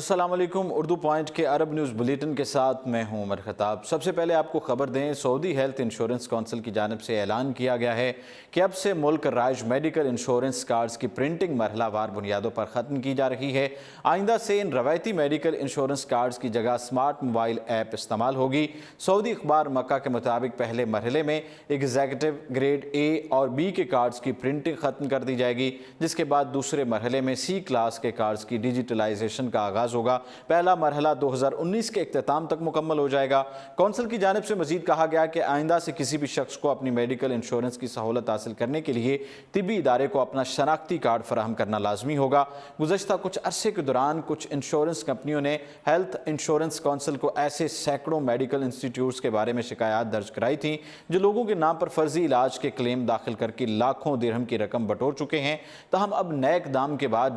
السلام علیکم۔ اردو پوائنٹ کے عرب نیوز بلیٹن کے ساتھ میں ہوں عمر خطاب۔ سب سے پہلے آپ کو خبر دیں، سعودی ہیلتھ انشورنس کونسل کی جانب سے اعلان کیا گیا ہے کہ اب سے ملک رائج میڈیکل انشورنس کارڈز کی پرنٹنگ مرحلہ وار بنیادوں پر ختم کی جا رہی ہے۔ آئندہ سے ان روایتی میڈیکل انشورنس کارڈز کی جگہ سمارٹ موبائل ایپ استعمال ہوگی۔ سعودی اخبار مکہ کے مطابق پہلے مرحلے میں ایگزیکٹو گریڈ اے اور بی کے کارڈز کی پرنٹنگ ختم کر دی جائے گی، جس کے بعد دوسرے مرحلے میں سی کلاس کے کارڈز کی ڈیجیٹلائزیشن کا آغاز ہوگا۔ پہلا مرحلہ 2019 کے اختتام تک مکمل ہو جائے گا۔ کونسل کی جانب سے مزید کہا گیا کہ آئندہ سے کسی بھی شخص کو اپنی میڈیکل انشورنس کی سہولت حاصل کرنے کے لیے طبی ادارے کو اپنا شناختی کارڈ فراہم کرنا لازمی ہوگا۔ گزشتہ کچھ عرصے کے دوران کچھ انشورنس کمپنیوں نے ہیلتھ انشورنس کونسل کو ایسے سینکڑوں میڈیکل انسٹیٹیوٹس کے بارے میں شکایات درج کرائی تھیں جو لوگوں کے نام پر فرضی علاج کے کلیم داخل کر کے لاکھوں درہم کی رقم بٹور چکے ہیں۔ تاہم اب نئے اقدام کے بعد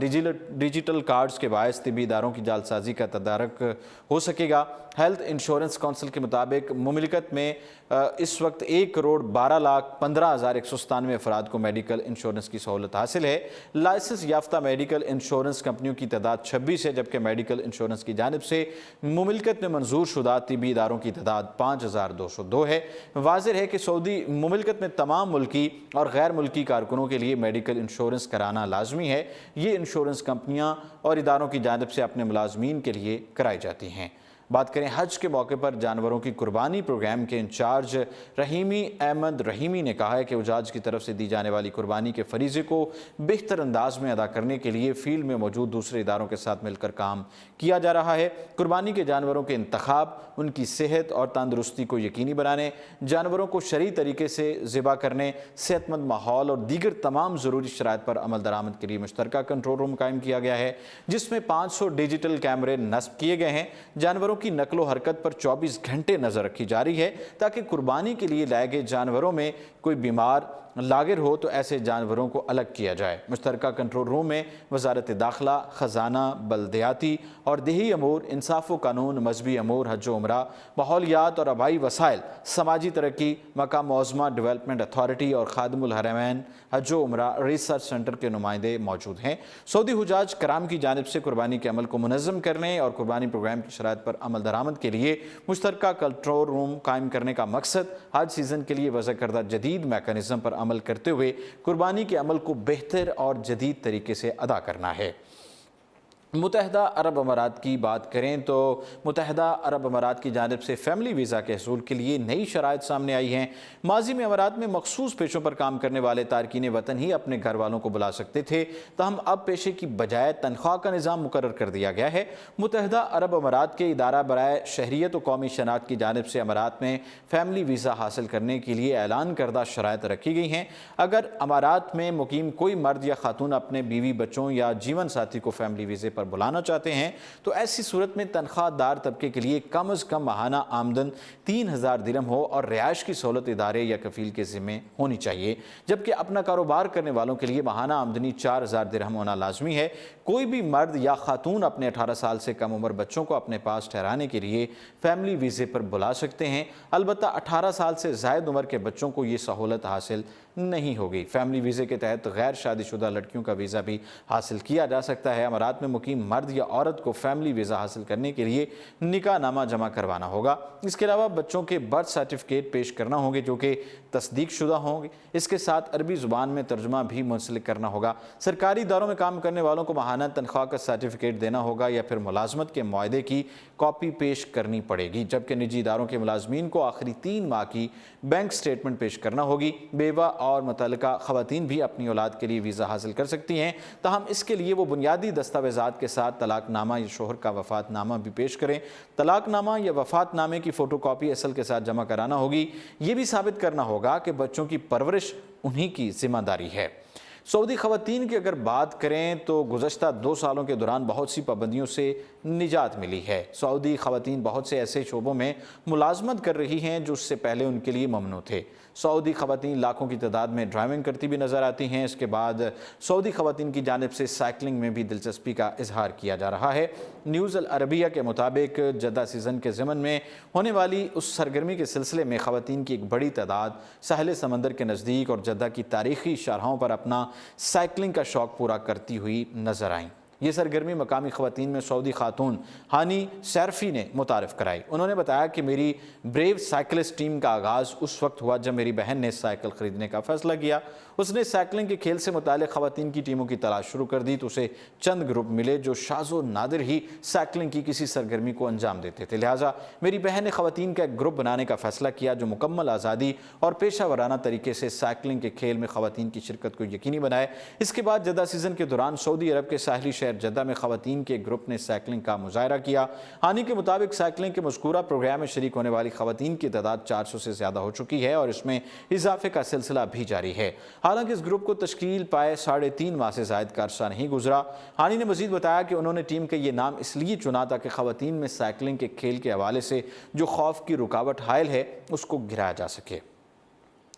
ڈیجیٹل کارڈز کے باعث طبی اداروں کی جعلسازی کا تدارک ہو سکے گا۔ ہیلتھ انشورنس کونسل کے مطابق مملکت میں اس وقت 1,12,15,197 افراد کو میڈیکل انشورنس کی سہولت حاصل ہے۔ لائسنس یافتہ میڈیکل انشورنس کمپنیوں کی تعداد 26 ہے، جبکہ میڈیکل انشورنس کی جانب سے مملکت میں منظور شدہ طبی اداروں کی تعداد 5,202 ہے۔ واضح ہے کہ سعودی مملکت میں تمام ملکی اور غیر ملکی کارکنوں کے لیے میڈیکل انشورنس کرانا لازمی ہے۔ یہ انشورنس کمپنیاں اور اداروں کی جانب سے اپنے ملازمین کے لیے کرائی جاتی ہیں۔ بات کریں حج کے موقع پر جانوروں کی قربانی پروگرام کے انچارج رحیمی احمد رحیمی نے کہا ہے کہ حجاج کی طرف سے دی جانے والی قربانی کے فریضے کو بہتر انداز میں ادا کرنے کے لیے فیلڈ میں موجود دوسرے اداروں کے ساتھ مل کر کام کیا جا رہا ہے۔ قربانی کے جانوروں کے انتخاب، ان کی صحت اور تندرستی کو یقینی بنانے، جانوروں کو شرعی طریقے سے ذبح کرنے، صحت مند ماحول اور دیگر تمام ضروری شرائط پر عمل درآمد کے لیے مشترکہ کنٹرول روم قائم کیا گیا ہے، جس میں 500 ڈیجیٹل کیمرے نصب کیے گئے ہیں۔ جانوروں کی نقل و حرکت پر 24 گھنٹے نظر رکھی جا رہی ہے تاکہ قربانی کے لیے لائے گئے جانوروں میں کوئی بیمار لاگر ہو تو ایسے جانوروں کو الگ کیا جائے۔ مشترکہ کنٹرول روم میں وزارت داخلہ، خزانہ، بلدیاتی اور دیہی امور، انصاف و قانون، مذہبی امور، حج و عمرہ، ماحولیات اور آبائی وسائل، سماجی ترقی، مکہ معظمہ ڈیولپمنٹ اتھارٹی اور خادم الحرمین حج و عمرہ ریسرچ سینٹر کے نمائندے موجود ہیں۔ سعودی حجاج کرام کی جانب سے قربانی کے عمل کو منظم کرنے اور قربانی پروگرام کی شرائط پر عمل درآمد کے لیے مشترکہ کنٹرول روم قائم کرنے کا مقصد حج سیزن کے لیے وضع کردہ جدید میکانزم پر عمل کرتے ہوئے قربانی کے عمل کو بہتر اور جدید طریقے سے ادا کرنا ہے۔ متحدہ عرب امارات کی بات کریں تو متحدہ عرب امارات کی جانب سے فیملی ویزا کے حصول کے لیے نئی شرائط سامنے آئی ہیں۔ ماضی میں امارات میں مخصوص پیشوں پر کام کرنے والے تارکین وطن ہی اپنے گھر والوں کو بلا سکتے تھے، تاہم اب پیشے کی بجائے تنخواہ کا نظام مقرر کر دیا گیا ہے۔ متحدہ عرب امارات کے ادارہ برائے شہریت و قومی شناخت کی جانب سے امارات میں فیملی ویزا حاصل کرنے کے لیے اعلان کردہ شرائط رکھی گئی ہیں۔ اگر امارات میں مقیم کوئی مرد یا خاتون اپنے بیوی بچوں یا جیون ساتھی کو فیملی ویزے پر بلانا چاہتے ہیں تو ایسی صورت میں تنخواہ دار طبقے کے لیے کم از کم ماہانہ آمدن 3,000 درہم ہو اور رہائش کی سہولت ادارے یا کفیل کے ذمہ ہونی چاہیے، جبکہ اپنا کاروبار کرنے والوں کے لیے ماہانہ آمدنی 4,000 درہم ہونا لازمی ہے۔ کوئی بھی مرد یا خاتون اپنے 18 سال سے کم عمر بچوں کو اپنے پاس ٹھہرانے کے لیے فیملی ویزے پر بلا سکتے ہیں، البتہ 18 سال سے زائد عمر کے بچوں کو یہ سہولت حاصل نہیں ہوگی۔ فیملی ویزے کے تحت غیر شادی شدہ لڑکیوں کا ویزا بھی حاصل کیا جا سکتا ہے۔ امارات میں مقیم مرد یا عورت کو فیملی ویزا حاصل کرنے کے لیے نکاح نامہ جمع کروانا ہوگا۔ اس کے علاوہ بچوں کے برتھ سرٹیفکیٹ پیش کرنا ہوں گے جو کہ تصدیق شدہ ہوں گے۔ اس کے ساتھ عربی زبان میں ترجمہ بھی منسلک کرنا ہوگا۔ سرکاری اداروں میں کام کرنے والوں کو ماہانہ تنخواہ کا سرٹیفکیٹ دینا ہوگا یا پھر ملازمت کے معاہدے کی کاپی پیش کرنی پڑے گی، جبکہ نجی اداروں کے ملازمین کو آخری 3 ماہ کی بینک سٹیٹمنٹ پیش کرنا ہوگی۔ بیوہ اور متعلقہ خواتین بھی اپنی اولاد کے لیے ویزا حاصل کر سکتی ہیں، تاہم اس کے لیے وہ بنیادی دستاویزات کے ساتھ طلاق نامہ یا شوہر کا وفات نامہ بھی پیش کریں۔ طلاق نامہ یا وفات نامے کی فوٹو کاپی اصل کے ساتھ جمع کرانا ہوگی۔ یہ بھی ثابت کرنا ہوگا کہ بچوں کی پرورش انہی کی ذمہ داری ہے۔ سعودی خواتین کی اگر بات کریں تو گزشتہ 2 سالوں کے دوران بہت سی پابندیوں سے نجات ملی ہے۔ سعودی خواتین بہت سے ایسے شعبوں میں ملازمت کر رہی ہیں جو اس سے پہلے ان کے لیے ممنوع تھے۔ سعودی خواتین لاکھوں کی تعداد میں ڈرائیونگ کرتی بھی نظر آتی ہیں۔ اس کے بعد سعودی خواتین کی جانب سے سائیکلنگ میں بھی دلچسپی کا اظہار کیا جا رہا ہے۔ نیوز العربیہ کے مطابق جدہ سیزن کے ضمن میں ہونے والی اس سرگرمی کے سلسلے میں خواتین کی ایک بڑی تعداد ساحل سمندر کے نزدیک اور جدہ کی تاریخی شاہراہوں پر اپنا سائیکلنگ کا شوق پورا کرتی ہوئی نظر آئیں۔ یہ سرگرمی مقامی خواتین میں سعودی خاتون ہانی سیرفی نے متعارف کرائی۔ انہوں نے بتایا کہ میری بریو سائیکلسٹ ٹیم کا آغاز اس وقت ہوا جب میری بہن نے سائیکل خریدنے کا فیصلہ کیا۔ اس نے سائیکلنگ کے کھیل سے متعلق خواتین کی ٹیموں کی تلاش شروع کر دی تو اسے چند گروپ ملے جو شاذ و نادر ہی سائیکلنگ کی کسی سرگرمی کو انجام دیتے تھے، لہٰذا میری بہن نے خواتین کا ایک گروپ بنانے کا فیصلہ کیا جو مکمل آزادی اور پیشہ ورانہ طریقے سے سائیکلنگ کے کھیل میں خواتین کی شرکت کو یقینی بنائے۔ اس کے بعد جدہ سیزن کے دوران سعودی عرب کے ساحلی شہر جدہ میں خواتین کے گروپ نے سائیکلنگ کا مظاہرہ کیا۔ ہانی کے مطابق سائیکلنگ کے مذکورہ پروگرام میں شریک ہونے والی خواتین کی تعداد 400 سے زیادہ ہو چکی ہے اور اس میں اضافے کا سلسلہ بھی جاری ہے۔ حالانکہ اس گروپ کو تشکیل پائے 3.5 ماہ سے زائد کا عرصہ نہیں گزرا۔ ہانی نے مزید بتایا کہ انہوں نے ٹیم کا یہ نام اس لیے چنا تاکہ خواتین میں سائیکلنگ کے کھیل کے حوالے سے جو خوف کی رکاوٹ حائل ہے اس کو گرایا جا سکے۔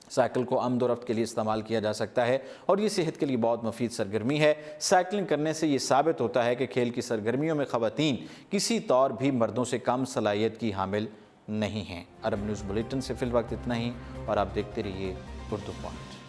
سائیکل کو آمد و رفت کے لیے استعمال کیا جا سکتا ہے اور یہ صحت کے لیے بہت مفید سرگرمی ہے۔ سائیکلنگ کرنے سے یہ ثابت ہوتا ہے کہ کھیل کی سرگرمیوں میں خواتین کسی طور بھی مردوں سے کم صلاحیت کی حامل نہیں ہیں۔ عرب نیوز بلیٹن سے فی الوقت اتنا ہی اور آپ دیکھتے رہیے اردو پوائنٹ۔